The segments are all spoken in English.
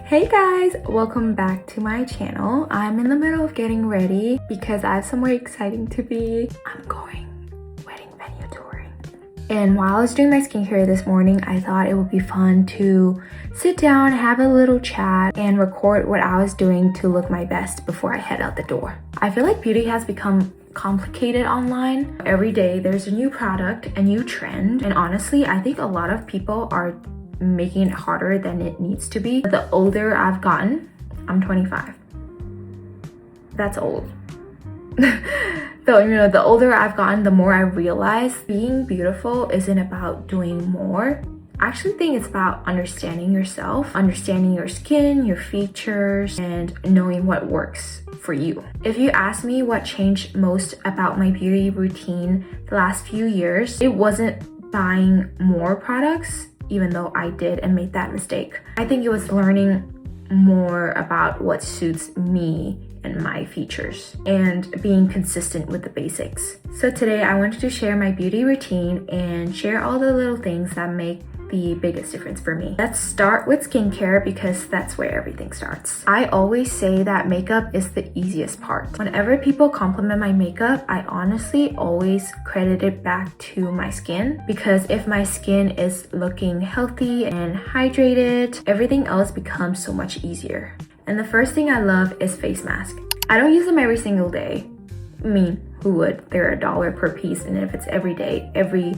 Hey guys, welcome back to my channel. I'm in the middle of getting ready because I have somewhere exciting to be. I'm going wedding venue touring. And while I was doing my skincare this morning, I thought it would be fun to sit down, have a little chat, and record what I was doing to look my best before I head out the door. I feel like beauty has become complicated online. Every day there's a new product, a new trend, and honestly, I think a lot of people are making it harder than it needs to be. The older I've gotten, I'm 25. That's old. So, the older I've gotten, the more I realize being beautiful isn't about doing more. I actually think it's about understanding yourself, understanding your skin, your features, and knowing what works for you. If you ask me what changed most about my beauty routine the last few years, it wasn't buying more products, even though I did and made that mistake. I think it was learning more about what suits me and my features and being consistent with the basics. So today I wanted to share my beauty routine and share all the little things that make the biggest difference for me. Let's start with skincare because that's where everything starts. I always say that makeup is the easiest part. Whenever people compliment my makeup, I honestly always credit it back to my skin, because if my skin is looking healthy and hydrated, everything else becomes so much easier. And the first thing I love is face mask. I don't use them every single day. I mean, who would? They're $1 per piece, and if it's every day, every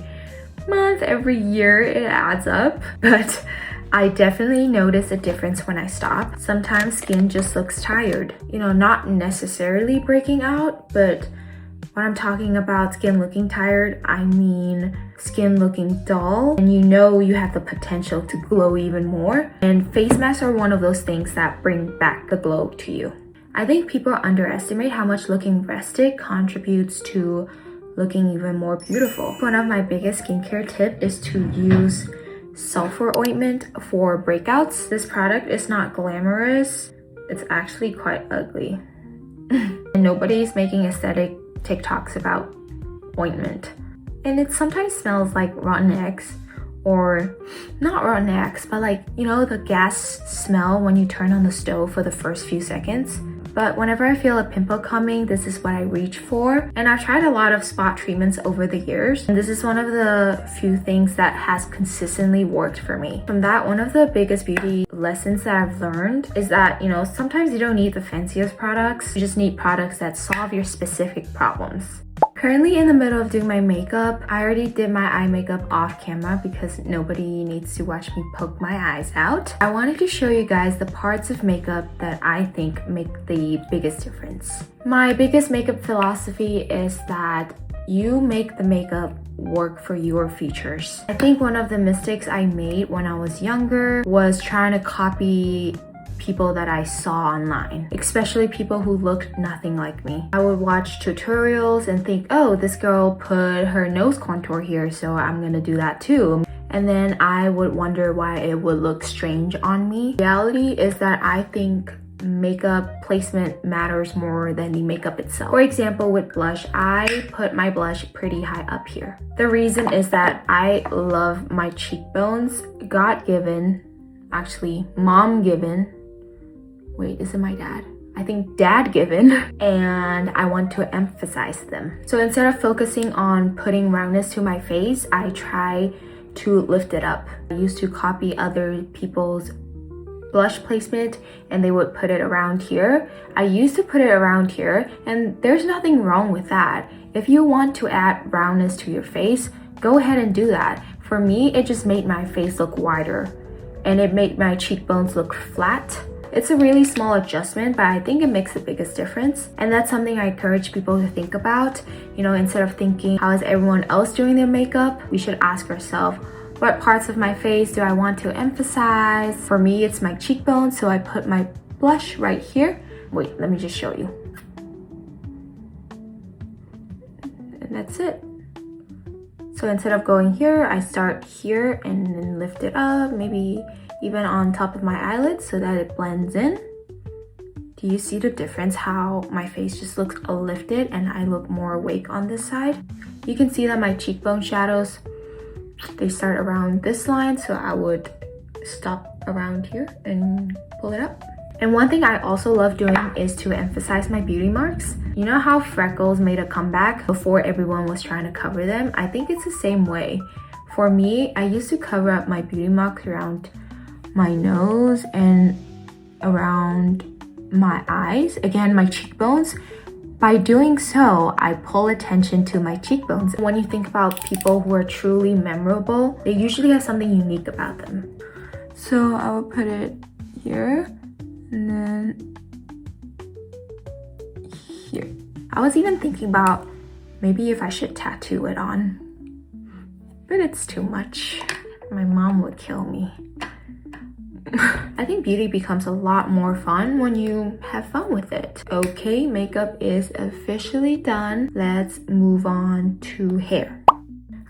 month, every year, it adds up. But I definitely notice a difference when I stop. Sometimes skin just looks tired, not necessarily breaking out, but when I'm talking about skin looking tired, I mean skin looking dull, and you have the potential to glow even more. And face masks are one of those things that bring back the glow to you. I think people underestimate how much looking rested contributes to looking even more beautiful. One of my biggest skincare tips is to use sulfur ointment for breakouts. This product is not glamorous. It's actually quite ugly. And nobody's making aesthetic TikToks about ointment. And it sometimes smells like rotten eggs, or not rotten eggs, but the gas smell when you turn on the stove for the first few seconds. But whenever I feel a pimple coming, this is what I reach for. And I've tried a lot of spot treatments over the years, and this is one of the few things that has consistently worked for me. From that, one of the biggest beauty lessons that I've learned is that, sometimes you don't need the fanciest products. You just need products that solve your specific problems. Currently in the middle of doing my makeup. I already did my eye makeup off camera because nobody needs to watch me poke my eyes out. I wanted to show you guys the parts of makeup that I think make the biggest difference. My biggest makeup philosophy is that you make the makeup work for your features. I think one of the mistakes I made when I was younger was trying to copy people that I saw online, especially people who looked nothing like me. I would watch tutorials and think, oh, this girl put her nose contour here, so I'm gonna do that too. And then I would wonder why it would look strange on me. Reality is that I think makeup placement matters more than the makeup itself. For example, with blush, I put my blush pretty high up here. The reason is that I love my cheekbones, God-given, actually mom-given. Wait, is it my dad? I think dad-given, and I want to emphasize them. So instead of focusing on putting roundness to my face, I try to lift it up. I used to copy other people's blush placement, and they would put it around here. I used to put it around here, and there's nothing wrong with that. If you want to add roundness to your face, go ahead and do that. For me, it just made my face look wider, and it made my cheekbones look flat. It's a really small adjustment, but I think it makes the biggest difference. And that's something I encourage people to think about. Instead of thinking, how is everyone else doing their makeup? We should ask ourselves, what parts of my face do I want to emphasize? For me, it's my cheekbones, so I put my blush right here. Wait, let me just show you. And that's it. So instead of going here, I start here and then lift it up, maybe even on top of my eyelids so that it blends in. Do you see the difference how my face just looks lifted and I look more awake on this side? You can see that my cheekbone shadows, they start around this line, so I would stop around here and pull it up. And one thing I also love doing is to emphasize my beauty marks. You know how freckles made a comeback before everyone was trying to cover them? I think it's the same way. For me, I used to cover up my beauty marks around my nose and around my eyes, again my cheekbones. By doing so, I pull attention to my cheekbones. When you think about people who are truly memorable, they usually have something unique about them. So I will put it here and then here. I was even thinking about maybe if I should tattoo it on, but it's too much. My mom would kill me. I think beauty becomes a lot more fun when you have fun with it. Okay, makeup is officially done. Let's move on to hair.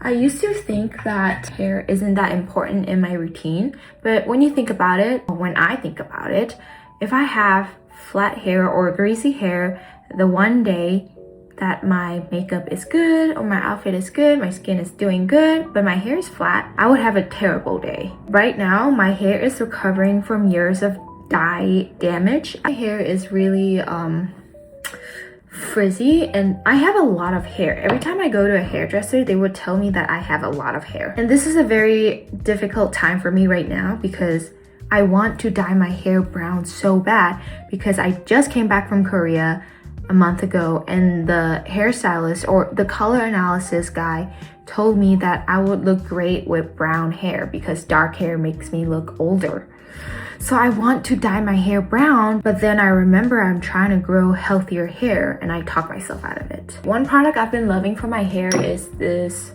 I used to think that hair isn't that important in my routine, but when you think about it, or when I think about it, if I have flat hair or greasy hair, the one day that my makeup is good or my outfit is good, my skin is doing good, but my hair is flat, I would have a terrible day. Right now, my hair is recovering from years of dye damage. My hair is really frizzy and I have a lot of hair. Every time I go to a hairdresser, they would tell me that I have a lot of hair. And this is a very difficult time for me right now because I want to dye my hair brown so bad because I just came back from Korea a month ago and the hairstylist or the color analysis guy told me that I would look great with brown hair because dark hair makes me look older. So I want to dye my hair brown, but then I remember I'm trying to grow healthier hair and I talk myself out of it. One product I've been loving for my hair is this,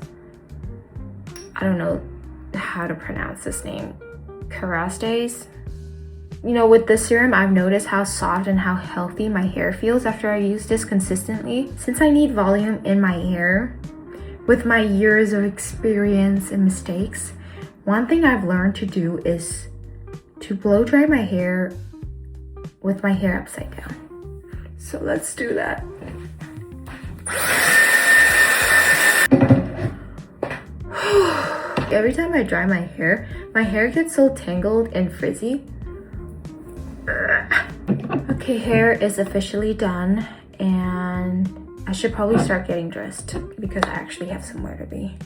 I don't know how to pronounce this name, Kerastase. You know, with this serum, I've noticed how soft and how healthy my hair feels after I use this consistently. Since I need volume in my hair, with my years of experience and mistakes, one thing I've learned to do is to blow dry my hair with my hair upside down. So let's do that. Every time I dry my hair gets so tangled and frizzy. Okay, hair is officially done and I should probably start getting dressed because I actually have somewhere to be.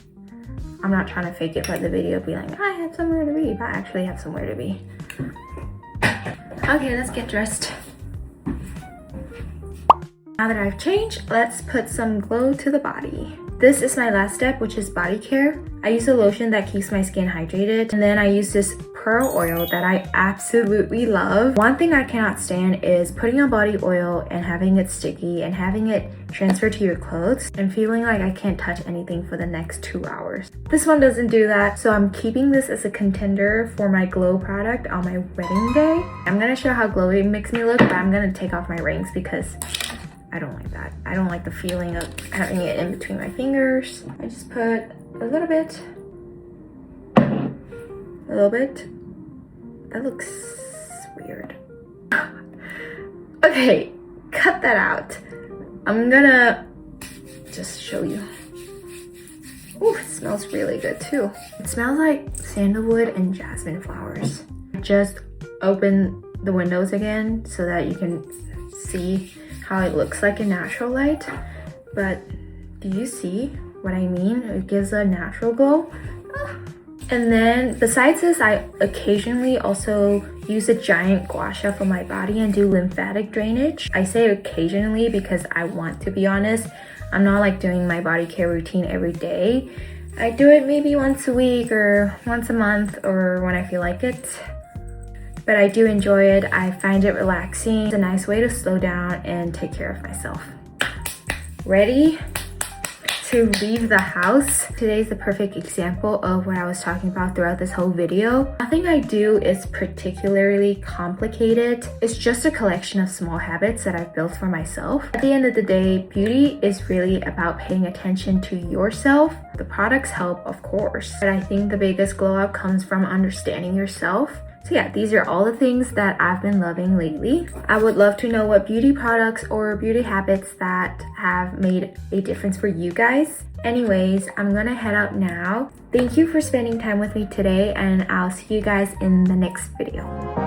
I'm not trying to fake it by the video be like, I have somewhere to be, but I actually have somewhere to be. Okay, let's get dressed. Now that I've changed, let's put some glow to the body. This is my last step, which is body care. I use a lotion that keeps my skin hydrated, and then I use this pearl oil that I absolutely love. One thing I cannot stand is putting on body oil and having it sticky and having it transfer to your clothes and feeling like I can't touch anything for the next 2 hours. This one doesn't do that, so I'm keeping this as a contender for my glow product on my wedding day. I'm gonna show how glowy it makes me look, but I'm gonna take off my rings because I don't like that. I don't like the feeling of having it in between my fingers. I just put a little bit. A little bit. That looks weird. Okay, cut that out. I'm gonna just show you. Ooh, it smells really good too. It smells like sandalwood and jasmine flowers. Just open the windows again so that you can see how it looks like in natural light. But do you see what I mean? It gives a natural glow. And then besides this, I occasionally also use a giant gua sha for my body and do lymphatic drainage. I say occasionally because I want to be honest. I'm not like doing my body care routine every day. I do it maybe once a week or once a month or when I feel like it. But I do enjoy it. I find it relaxing. It's a nice way to slow down and take care of myself. Ready to leave the house? Today's the perfect example of what I was talking about throughout this whole video. Nothing I do is particularly complicated. It's just a collection of small habits that I've built for myself. At the end of the day, beauty is really about paying attention to yourself. The products help, of course, but I think the biggest glow up comes from understanding yourself. So yeah, these are all the things that I've been loving lately. I would love to know what beauty products or beauty habits that have made a difference for you guys. Anyways, I'm gonna head out now. Thank you for spending time with me today, and I'll see you guys in the next video.